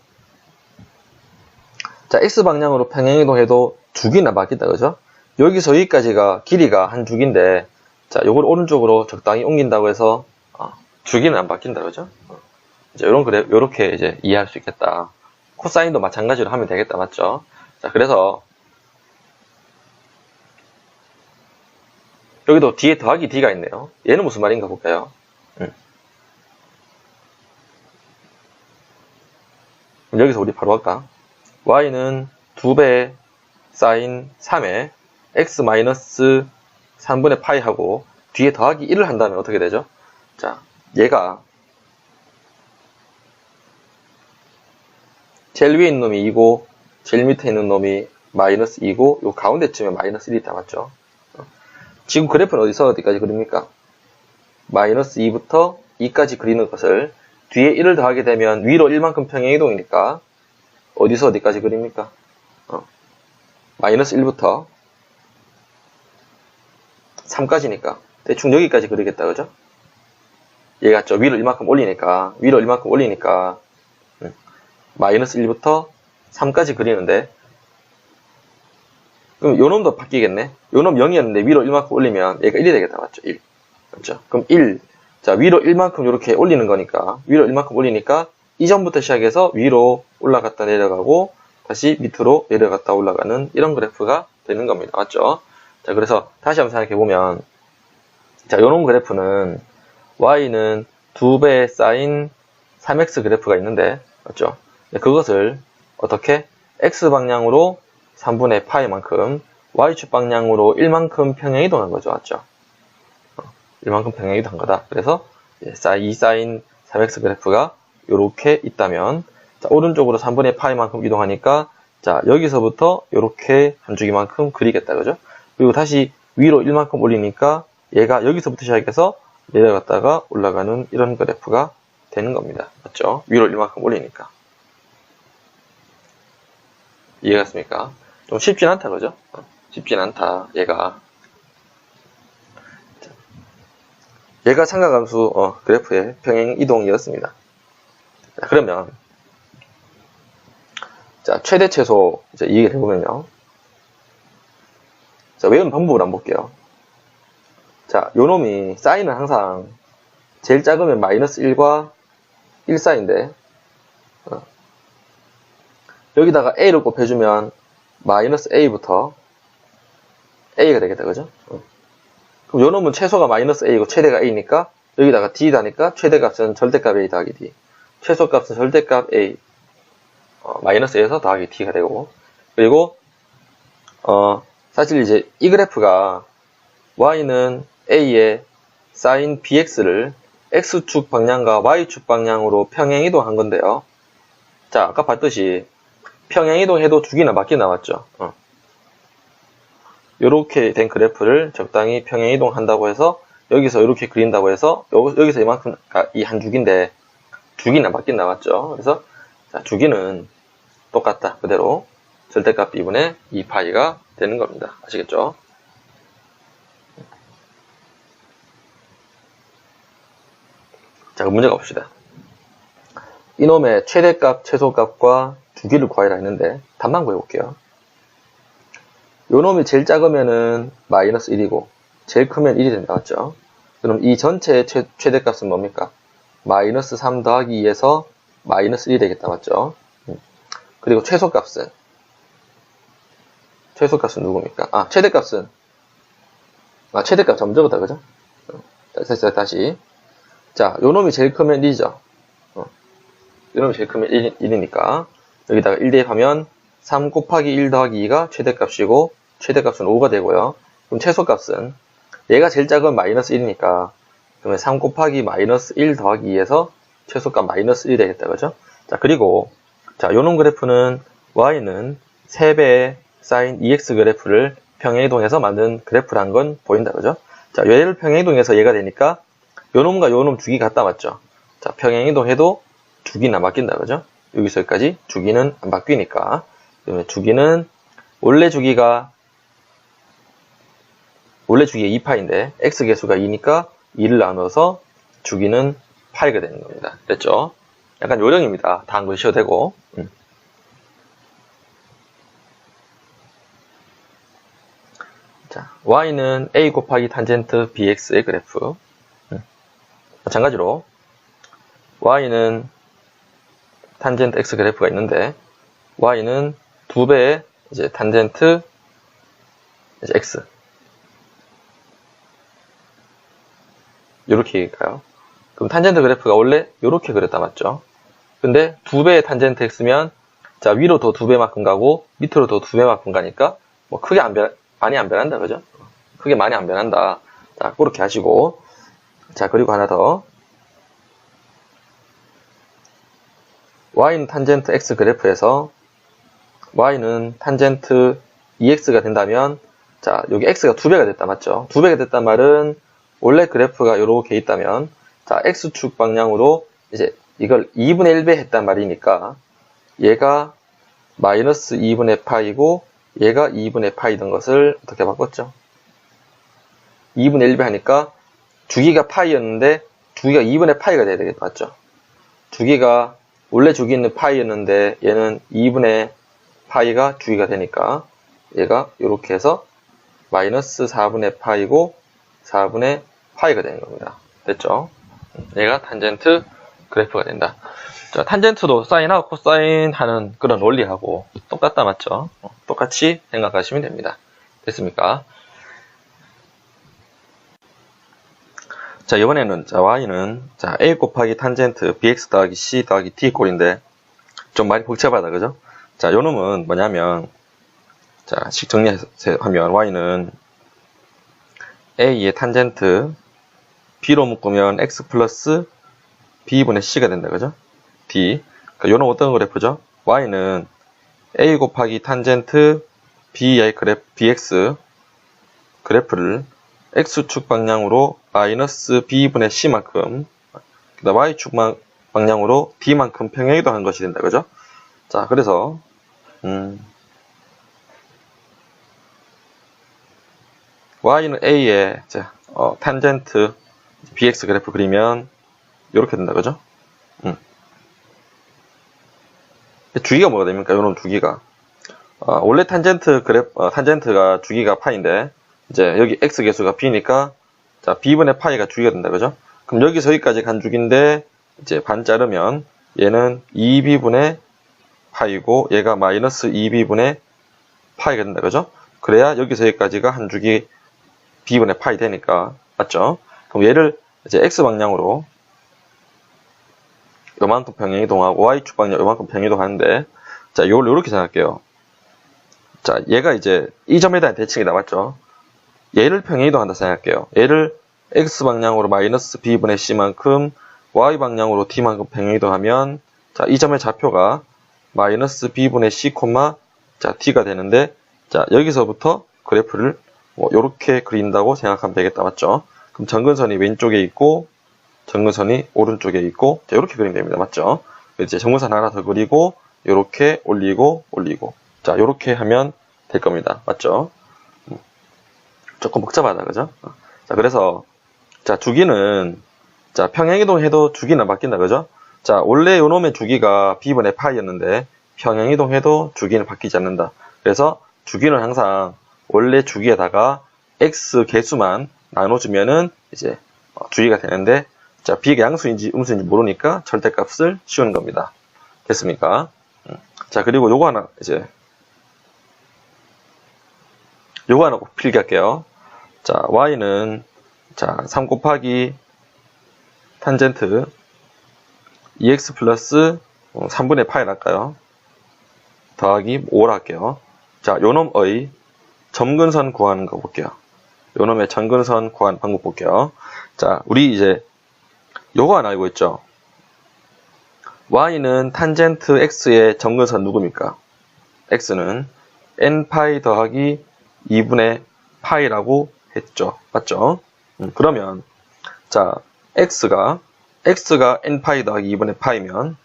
자, x방향으로 평행이동해도 주기는 바뀐다, 그죠? 여기서 여기까지가 길이가 한 주기인데, 자, 요걸 오른쪽으로 적당히 옮긴다고 해서, 주기는 안 바뀐다, 그죠? 이제 요렇게 이제 이해할 수 있겠다. 코사인도 마찬가지로 하면 되겠다, 맞죠? 자, 그래서, 여기도 뒤에 더하기 d가 있네요. 얘는 무슨 말인가 볼까요? 그럼 여기서 우리 바로 할까? y는 2배 사인 3에 x 마이너스 3분의 파이 하고 뒤에 더하기 1을 한다면 어떻게 되죠? 자, 얘가 제일 위에 있는 놈이 2고 제일 밑에 있는 놈이 마이너스 2고 요 가운데쯤에 마이너스 1이 있다, 맞죠? 지금 그래프는 어디서 어디까지 그립니까? 마이너스 2부터 2까지 그리는 것을 뒤에 1을 더하게 되면 위로 1만큼 평행이동이니까 어디서 어디까지 그립니까? 마이너스 1부터 3까지니까 대충 여기까지 그리겠다, 그죠? 얘 같죠? 위로 1만큼 올리니까 마이너스 1부터 3까지 그리는데, 그럼 요 놈도 바뀌겠네. 요 놈 0이었는데 위로 1만큼 올리면 얘가 1이 되겠다, 맞죠? 1. 맞죠? 그럼 1. 자, 위로 1만큼 이렇게 올리는 거니까, 위로 1만큼 올리니까 이전부터 시작해서 위로 올라갔다 내려가고 다시 밑으로 내려갔다 올라가는 이런 그래프가 되는 겁니다. 맞죠? 자, 그래서 다시 한번 생각해 보면, 자, 요런 그래프는 y는 2배 사인 3x 그래프가 있는데, 맞죠? 그것을 어떻게 x방향으로 3분의 파이만큼, y축 방향으로 1만큼 평행이동한 거죠. 맞죠? 1만큼 평행이동한 거다. 그래서 2 사인 3x 그래프가 이렇게 있다면, 자, 오른쪽으로 3분의 파이만큼 이동하니까, 자, 여기서부터 이렇게 한 주기만큼 그리겠다. 그죠? 그리고 다시 위로 1만큼 올리니까 얘가 여기서부터 시작해서 내려갔다가 올라가는 이런 그래프가 되는 겁니다. 맞죠? 위로 1만큼 올리니까. 이해갔습니까? 좀 쉽진 않다, 그죠? 쉽진 않다, 얘가. 얘가 삼각함수 그래프의 평행 이동이었습니다. 자, 그러면 자, 최대 최소 이제 이 얘기를 해보면요. 자, 외우는 방법을 한번 볼게요. 자, 요 놈이 사인은 항상 제일 작으면 마이너스 1과 1 사이인데, 여기다가 a를 곱해주면 마이너스 a부터 a가 되겠다, 그죠? 그럼 요 놈은 최소가 마이너스 a고 최대가 a니까 여기다가 d다니까 최대값은 절대값 a 더하기 d, 최소값은 절대값 a 마이너스 a에서 더하기 d가 되고, 그리고 사실 이제 이 그래프가 y는 a의 sin bx를 x축 방향과 y축 방향으로 평행이동한 건데요. 자, 아까 봤듯이 평행이동해도 주기나 맞기 나왔죠. 요렇게 된 그래프를 적당히 평행이동한다고 해서 여기서 이렇게 그린다고 해서 여기서 이만큼 이 한 주기인데 주기나 맞긴 나왔죠. 그래서 자, 주기는 똑같다. 그대로 절대값 b분의 2파이가 되는 겁니다. 아시겠죠? 자, 그럼 문제 가봅시다. 이놈의 최대값, 최소값과 주기를 구하라 했는데 답만 구해볼게요. 요놈이 제일 작으면은 마이너스 1이고 제일 크면 1이 된다, 맞죠? 그럼 이 전체의 최대값은 뭡니까? 마이너스 3 더하기 2에서 마이너스 1이 되겠다, 맞죠? 그리고 최소값은 누굽니까? 최대값은 최대값 잘못 적었다, 그죠? 다시. 자, 요놈이 제일 크면 1이죠. 요놈이 제일 크면 1이니까 여기다가 1 대입하면 3 곱하기 1 더하기 2가 최대값이고 최대값은 5가 되고요. 그럼 최소값은 얘가 제일 작은 마이너스 1이니까 그러면 3 곱하기 마이너스 1 더하기 2에서 최소값 마이너스 1이 되겠다, 그죠? 자, 그리고 자, 요놈 그래프는 y는 3배의 sin 2x 그래프를 평행이동해서 만든 그래프란 건 보인다, 그죠? 자, 얘를 평행이동해서 얘가 되니까 요놈과 요놈 주기 같다, 맞죠? 자, 평행이동해도 주기나 바뀐다, 그죠? 여기서 여기까지 주기는 안 바뀌니까. 그러면 주기는 원래 주기가 2파인데 x 개수가 2니까 2를 나눠서 주기는 파이가 되는 겁니다. 됐죠? 약간 요령입니다. 다 안 그리셔도 되고. 자, y는 a 곱하기 탄젠트 bx의 그래프. 마찬가지로 y는 탄젠트 x 그래프가 있는데 y는 2배의 이제 탄젠트 이제 x 이렇게 가요. 그럼 탄젠트 그래프가 원래 이렇게 그렸다, 맞죠? 근데 2배의 탄젠트 x면 자, 위로 더 2배만큼 가고 밑으로 더 2배만큼 가니까 뭐 크게 많이 안 변한다, 그죠? 크게 많이 안 변한다. 자, 그렇게 하시고, 자, 그리고 하나 더. y는 탄젠트 x 그래프에서 y는 탄젠트 2x가 된다면, 자, 여기 x가 2배가 됐다, 맞죠? 2배가 됐단 말은 원래 그래프가 이렇게 있다면, 자, x축 방향으로 이제 이걸 2분의 1배 했단 말이니까 얘가 마이너스 2분의 파이고 얘가 2분의 파이던 것을 어떻게 바꿨죠? 2분의 1배 하니까 주기가 파이였는데 주기가 2분의 파이가 돼야 되겠다. 맞죠? 주기가 원래 주기는 파이였는데 얘는 2분의 파이가 주기가 되니까 얘가 이렇게 해서 마이너스 4분의 파이고 4분의 파이가 되는 겁니다. 됐죠? 얘가 탄젠트 그래프가 된다. 자, 탄젠트도 사인하고 코사인 하는 그런 원리하고 똑같다. 맞죠? 똑같이 생각하시면 됩니다. 됐습니까? 자, 이번에는 자, y는 자, a 곱하기 탄젠트 bx 더하기 c 더하기 d 꼴인데 좀 많이 복잡하다. 그죠? 자, 요 놈은 뭐냐면 자, 식 정리하면 y는 a의 탄젠트 b로 묶으면 x 플러스 b분의 c가 된다. 그죠? d. 그러니까 요는 어떤 그래프죠? y는 a 곱하기 탄젠트 b의 bx 그래프를 x축 방향으로 마이너스 b분의 c만큼, 그다음 y축 방향으로 d만큼 평행이동한 것이 된다. 그죠? 자, 그래서 y는 a의 탄젠트 bx 그래프 그리면 이렇게 된다. 그죠? 주기가 뭐가 됩니까? 요런 주기가 원래 탄젠트가 주기가 파인데 이제 여기 x 개수가 b니까 자, b분의 파이가 주기가 된다. 그죠? 그럼 여기서 여기까지 간 주기인데 이제 반 자르면 얘는 2b분의 파이고 얘가 마이너스 2b분의 파이가 된다. 그죠? 그래야 여기서 여기까지가 한 주기 b분의 파이 되니까. 맞죠? 그럼 얘를 이제 x 방향으로 요만큼 평행이동하고 y축 방향 요만큼 평행이동하는데 자, 이걸 이렇게 생각할게요. 자, 얘가 이제 이 점에 대한 대칭이다. 맞죠? 얘를 평행이동한다 생각할게요. 얘를 x 방향으로 마이너스 b분의 c만큼 y 방향으로 d만큼 평행이동하면 자, 이 점의 좌표가 마이너스 b분의 c, 자, t가 되는데 자, 여기서부터 그래프를 요렇게 그린다고 생각하면 되겠다. 맞죠? 그럼 점근선이 왼쪽에 있고 점근선이 오른쪽에 있고 자, 이렇게 그리면 됩니다. 맞죠? 이제 점근선 하나 더 그리고 요렇게 올리고 자, 요렇게 하면 될 겁니다. 맞죠? 조금 복잡하다. 그죠? 자, 그래서 자, 주기는 자, 평행이동해도 주기는 바뀐다. 그죠? 자, 원래 요놈의 주기가 b분의 파이였는데 평행이동해도 주기는 바뀌지 않는다. 그래서 주기는 항상 원래 주기에다가 x 개수만 나눠주면은 이제 주기가 되는데 자, b가 양수인지 음수인지 모르니까 절대값을 씌우는 겁니다. 됐습니까? 자, 그리고 요거 하나 꼭 필기할게요. 자, y는 자, 3 곱하기 탄젠트 2x 플러스 3분의 파이를 할까요? 더하기 5를 할게요. 자, 요놈의 점근선 구하는 거 볼게요. 요놈의 점근선 구하는 방법 볼게요. 자, 우리 이제 요거 하나 알고 있죠? y는 탄젠트 x의 점근선 누굽니까? x는 n파이 더하기 2분의 파이라고 했죠. 맞죠? 그러면 자, x가 n파이 더하기 2분의 파이면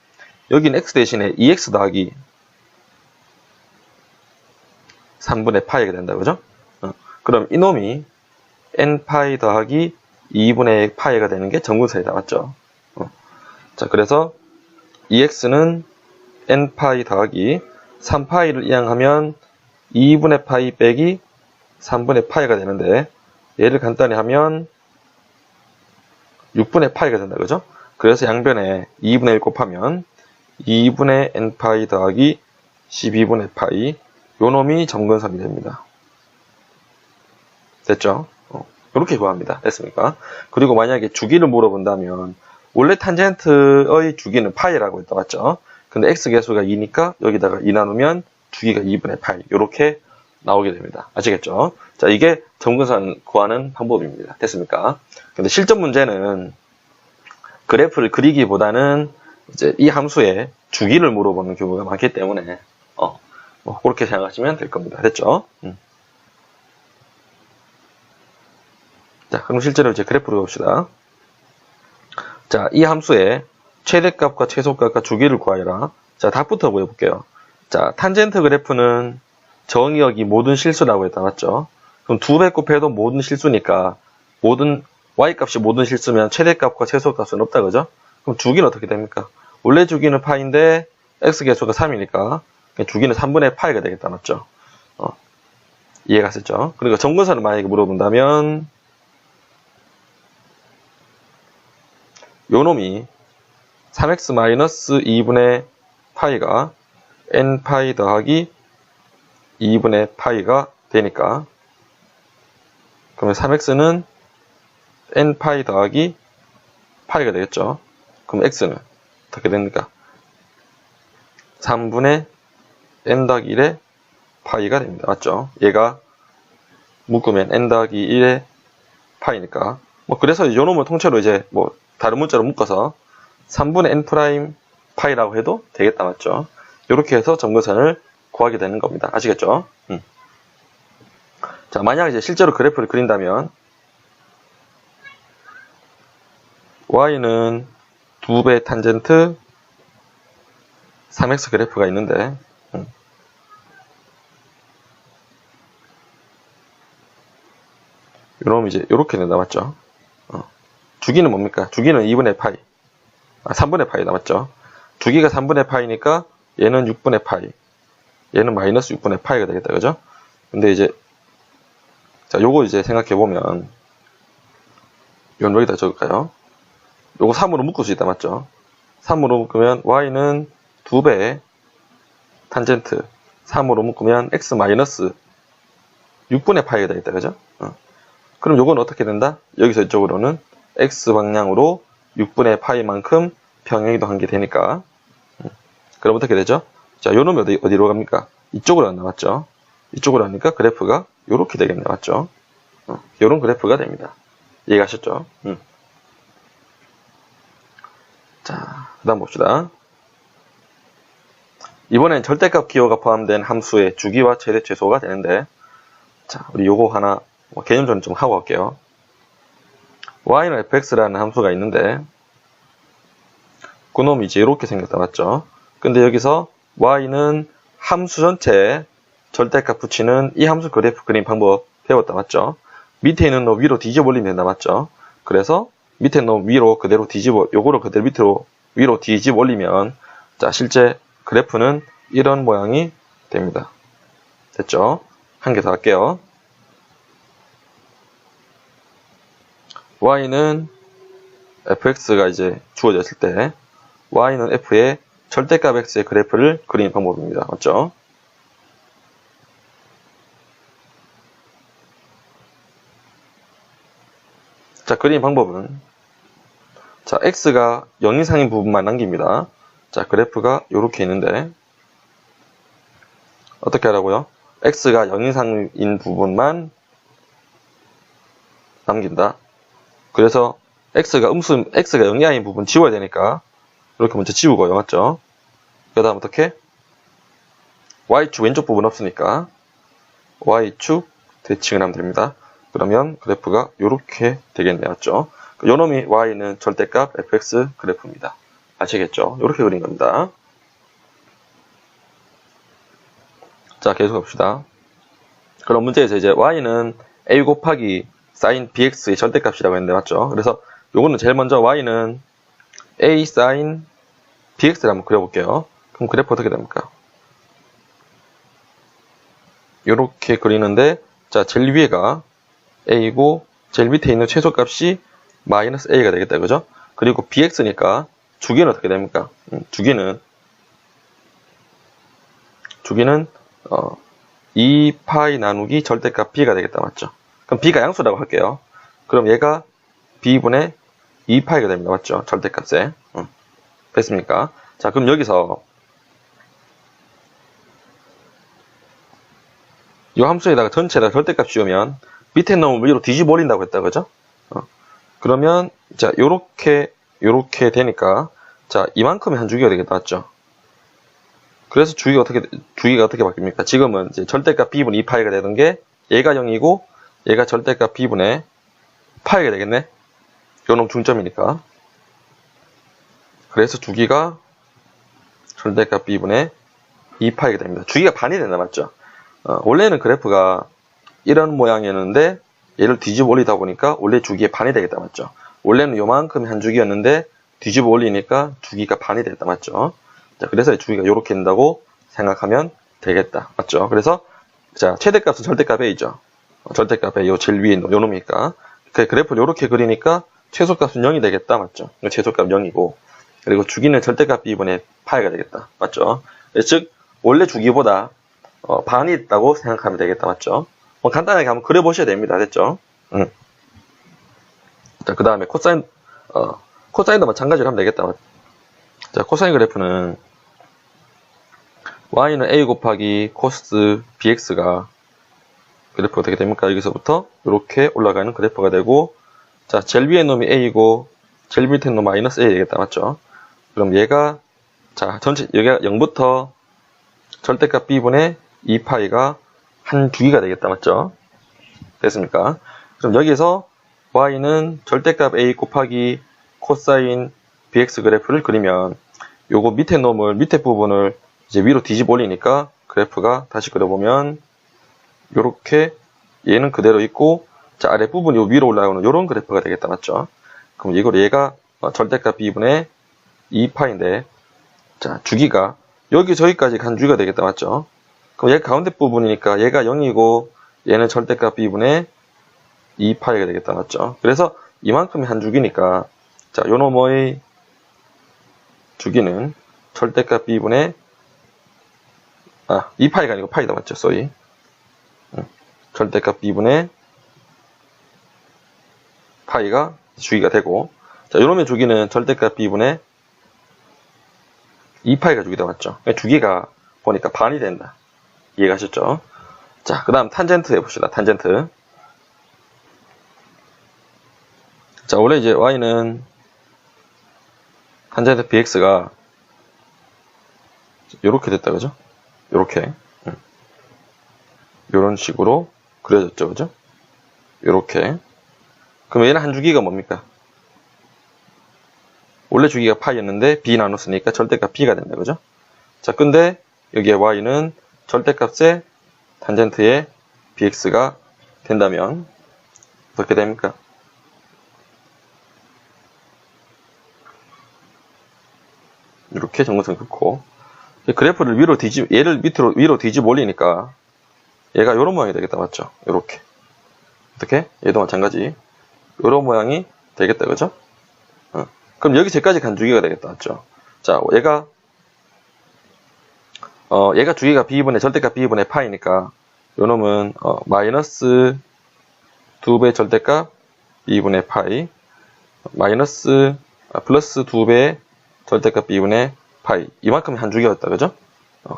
여기는 x 대신에 2x 더하기 3분의 파이가 된다. 그죠? 그럼 이놈이 n파이 더하기 2분의 파이가 되는 게 점근선이다. 맞죠? 자, 그래서 2x는 n파이 더하기 3파이를 이항하면 2분의 파이 빼기 3분의 파이가 되는데 얘를 간단히 하면 6분의 파이가 된다. 그죠? 그래서 양변에 2분의 1 곱하면 2분의 n파이 더하기 12분의 파이 요놈이 점근선이 됩니다. 됐죠? 이렇게 구합니다. 됐습니까? 그리고 만약에 주기를 물어본다면 원래 탄젠트의 주기는 파이라고 했다. 맞죠? 근데 x 개수가 2니까 여기다가 2 나누면 주기가 2분의 파이 이렇게 나오게 됩니다. 아시겠죠? 자, 이게 점근선 구하는 방법입니다. 됐습니까? 근데 실전 문제는 그래프를 그리기보다는 이제 이 함수의 주기를 물어보는 경우가 많기 때문에 그렇게 생각하시면 될 겁니다. 됐죠? 자, 그럼 실제로 이제 그래프를 봅시다. 자, 이 함수의 최대값과 최소값과 주기를 구하여라. 자, 답부터 보여볼게요. 자, 탄젠트 그래프는 정의역이 모든 실수라고 했다, 맞죠? 그럼 2배 곱해도 모든 실수니까, y값이 모든 실수면 최대값과 최소값은 없다, 그죠? 그럼 주기는 어떻게 됩니까? 원래 주기는 파인데, x계수가 3이니까, 주기는 3분의 파이가 되겠다, 맞죠? 이해가 됐죠? 그러니까 정근선을 만약에 물어본다면, 요 놈이 3x-2분의 파이가 n파이 더하기 2분의 파이가 되니까, 그러면 3x는 n파이 더하기 파이가 되겠죠. 그럼 x는 어떻게 됩니까? 3분의 n 더하기 1의 파이가 됩니다. 맞죠? 얘가 묶으면 n 더하기 1의 파이니까. 그래서 요 놈을 통째로 이제 다른 문자로 묶어서 3분의 n 프라임 파이라고 해도 되겠다. 맞죠? 이렇게 해서 점근선을 구하게 되는 겁니다. 아시겠죠? 자, 만약 이제 실제로 그래프를 그린다면, y는 2배 탄젠트 3x 그래프가 있는데, 그럼 이제 이렇게 된다, 맞죠? 주기는 뭡니까? 주기는 2분의 파이. 3분의 파이 남았죠? 주기가 3분의 파이니까 얘는 6분의 파이. 얘는 마이너스 6분의 파이가 되겠다, 그죠? 근데 이제, 자, 요거 이제 생각해보면, 이건 여기다 적을까요? 요거 3으로 묶을 수 있다, 맞죠? 3으로 묶으면 y는 2배 탄젠트 3으로 묶으면 x 마이너스 6분의 파이가 되겠다, 그죠? 그럼 요건 어떻게 된다? 여기서 이쪽으로는 x 방향으로 6분의 파이만큼 평행이동한 게 되니까, 그럼 어떻게 되죠? 자, 요 놈이 어디로 갑니까? 이쪽으로 안 나왔죠? 이쪽으로 가니까 그래프가 요렇게 되겠네, 맞죠? 요런 그래프가 됩니다. 이해가셨죠? 자, 그 다음 봅시다. 이번엔 절대값 기호가 포함된 함수의 주기와 최대 최소가 되는데, 자, 우리 요거 하나 개념 좀 하고 갈게요. y는 fx라는 함수가 있는데, 그놈이 이제 이렇게 생겼다, 맞죠? 근데 여기서 y는 함수 전체에 절대값 붙이는 이 함수 그래프 그림 방법 배웠다, 맞죠? 밑에 있는 놈 위로 뒤집어 올리면 된다, 맞죠? 그래서 밑에 놈 위로 그대로 요거를 그대로 밑으로 위로 뒤집어 올리면, 자, 실제 그래프는 이런 모양이 됩니다. 됐죠? 한 개 더 할게요. y는 fx가 이제 주어졌을 때, y는 f의 절대값 x의 그래프를 그리는 방법입니다. 맞죠? 자, 그리는 방법은, 자, x가 0 이상인 부분만 남깁니다. 자, 그래프가 이렇게 있는데, 어떻게 하라고요? x가 0 이상인 부분만 남긴다. 그래서 x가 0 이하인 부분 지워야 되니까, 이렇게 먼저 지우고요. 맞죠? 그 다음 어떻게? y축 왼쪽 부분 없으니까, y축 대칭을 하면 됩니다. 그러면 그래프가 이렇게 되겠네요. 맞죠? 요 놈이 y는 절대값 fx 그래프입니다. 아시겠죠? 이렇게 그린 겁니다. 자, 계속 합시다. 그럼 문제에서 이제 y는 a 곱하기 sin bx의 절대값이라고 했는데, 맞죠? 그래서 요거는 제일 먼저 y는 a sin bx를 한번 그려볼게요. 그럼 그래프 어떻게 됩니까? 요렇게 그리는데, 자, 제일 위에가 a고, 제일 밑에 있는 최소값이 마이너스 a가 되겠다, 그죠? 그리고 bx니까 주기는 어떻게 됩니까? 주기는 2파이 나누기 절대값 b가 되겠다, 맞죠? 그럼 b가 양수라고 할게요. 그럼 얘가 b분의 2파이가 됩니다, 맞죠? 절대값에. 됐습니까? 자, 그럼 여기서 이 함수에다가 전체에다 절대값 씌우면 밑에 놈을 위로 뒤집어 올린다고 했다, 그죠? 그러면 자, 요렇게 되니까, 자, 이만큼의 한 주기가 되겠다, 맞죠? 그래서 주기가 어떻게 바뀝니까? 지금은 이제 절대값 b분 2파이가 되던 게 얘가 0이고 얘가 절대값 b분의 파이가 되겠네. 요놈 중점이니까. 그래서 주기가 절대값 b분의 2파이가 됩니다. 주기가 반이 된다, 맞죠? 원래는 그래프가 이런 모양이었는데 얘를 뒤집어 올리다 보니까 원래 주기의 반이 되겠다, 맞죠? 원래는 요만큼이 한 주기였는데 뒤집어 올리니까 주기가 반이 되겠다, 맞죠? 자, 그래서 주기가 이렇게 된다고 생각하면 되겠다, 맞죠? 그래서 자, 최대값은 절대값 a죠. 절대값 a, 요 제일 위에 있는 요 놈이니까 그래프를 이렇게 그리니까 최소값은 0이 되겠다, 맞죠? 최소값 0이고 그리고 주기는 절대값 b분의 파이가 되겠다, 맞죠? 즉 원래 주기보다 반이 있다고 생각하면 되겠다, 맞죠? 간단하게 한번 그려보셔야 됩니다, 됐죠? 자, 그 다음에 코사인도 마찬가지로 하면 되겠다. 자, 코사인 그래프는 y는 a 곱하기 코스 bx가 그래프가 되게 됩니까? 여기서부터 이렇게 올라가는 그래프가 되고, 자, 제일 위에 놈이 a이고 제일 밑에 놈 마이너스 a 되겠다, 맞죠? 그럼 얘가 자, 전체 여기가 0부터 절대값 b분의 2파이가 한 주기가 되겠다, 맞죠? 됐습니까? 그럼 여기서 y는 절대값 a 곱하기 코사인 bx 그래프를 그리면 요거 밑에 부분을 이제 위로 뒤집어 올리니까 그래프가 다시 그려보면 요렇게 얘는 그대로 있고, 자, 아랫부분이 위로 올라가는 요런 그래프가 되겠다, 맞죠? 그럼 얘가 절대값 b분의 2파인데, 자, 주기가 여기 저기까지 간 주기가 되겠다, 맞죠? 그럼 얘 가운데 부분이니까 얘가 0이고 얘는 절대값 b분의 2파이가 되겠다, 맞죠? 그래서 이만큼이 한 주기니까, 자, 요 놈의 주기는 절대값 b분의 2파이가 아니고 파이다, 맞죠? 쏘리. 절대값 b분의 파이가 주기가 되고, 자, 요 놈의 주기는 절대값 b분의 2파이가 주기다, 맞죠? 주기가 보니까 반이 된다. 이해가셨죠? 자, 그 다음 탄젠트 해봅시다. 탄젠트. 자, 원래 이제 y는 탄젠트 bx가 요렇게 됐다, 그죠? 요렇게. 요런 식으로 그려졌죠, 그죠? 요렇게. 그럼 얘는 한 주기가 뭡니까? 원래 주기가 파이였는데 b 나눴으니까 절대값 b가 된다, 그죠? 자, 근데 여기에 y는 절대값의 탄젠트의 bx가 된다면 어떻게 됩니까? 이렇게 정근선 긋고 그래프를 얘를 위로 뒤집어 올리니까 얘가 이런 모양이 되겠다, 맞죠? 이렇게. 어떻게? 얘도 마찬가지. 이런 모양이 되겠다, 그죠? 그럼 여기 제까지 간 주기가 되겠다, 맞죠? 자, 얘가 주기가 b분의 절대값 b분의 파이니까 요 놈은 마이너스 2배 절대값 b분의 파이 플러스 2배 절대값 b분의 파이, 이만큼이 한 주기였다, 그죠?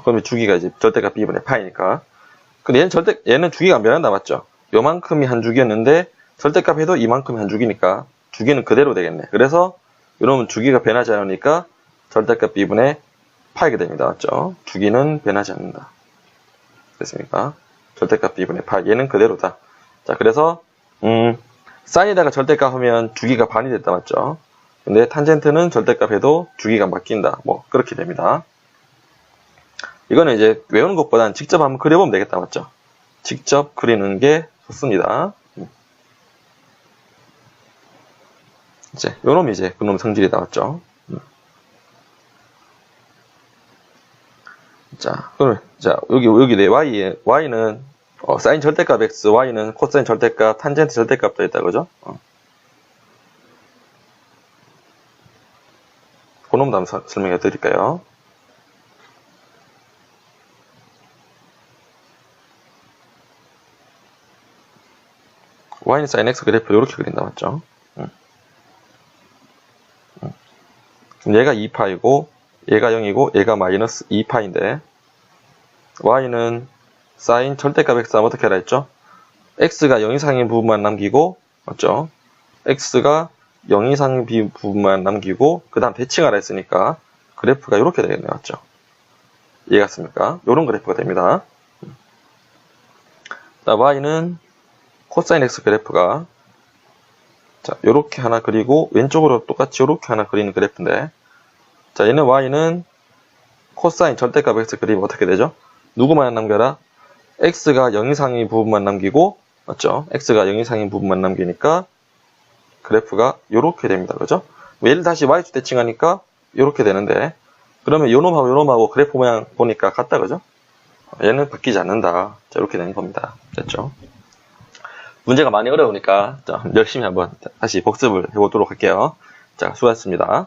그러면 주기가 이제 절대값 b분의 파이니까. 근데 얘는 주기가 안 변한다, 맞죠? 요만큼이 한 주기였는데 절대값 해도 이만큼이 한 주기니까 주기는 그대로 되겠네. 그래서 요놈은 주기가 변하지 않으니까 절대값 b분의 파이가 됩니다, 맞죠? 주기는 변하지 않는다. 됐습니까? 절대값 b분의 파이, 얘는 그대로다. 자, 그래서 사인에다가 절대값 하면 주기가 반이 됐다, 맞죠? 근데 탄젠트는 절대값 해도 주기가 바뀐다. 뭐 그렇게 됩니다. 이거는 이제 외우는 것보다는 직접 한번 그려보면 되겠다, 맞죠? 직접 그리는 게 좋습니다. 이제 요놈이 이제 그놈 성질이다, 맞죠? 자, 그러면 자, 여기 내 y는 사인 절대값 x, y는 코사인 절대값, 탄젠트 절대값 되어 있다, 그죠? 그놈도 한번 설명해 드릴까요? y는 sin x 그래프 이렇게 그린다, 맞죠? 얘가 2파이고 얘가 0이고 얘가 마이너스 2파인데 y는 sin 절대값 x 하면 어떻게 하라 했죠? x가 0 이상인 부분만 남기고, 맞죠? x가 0 이상인 부분만 남기고 그 다음 대칭하라 했으니까 그래프가 이렇게 되겠네요, 맞죠? 이해갔습니까? 이런 그래프가 됩니다. y는 코사인 x 그래프가 자, 요렇게 하나 그리고 왼쪽으로 똑같이 요렇게 하나 그리는 그래프인데 자, 얘는 y는 코사인 절대값 x 그리면 어떻게 되죠? 누구만 남겨라? x가 0 이상인 부분만 남기고, 맞죠? x가 0 이상인 부분만 남기니까 그래프가 요렇게 됩니다. 그죠? 얘를 다시 y축 대칭하니까 요렇게 되는데, 그러면 요놈하고 요놈하고 그래프 모양 보니까 같다. 그죠? 얘는 바뀌지 않는다. 자, 이렇게 되는 겁니다. 됐죠? 문제가 많이 어려우니까 자, 열심히 한번 다시 복습을 해보도록 할게요. 자, 수고하셨습니다.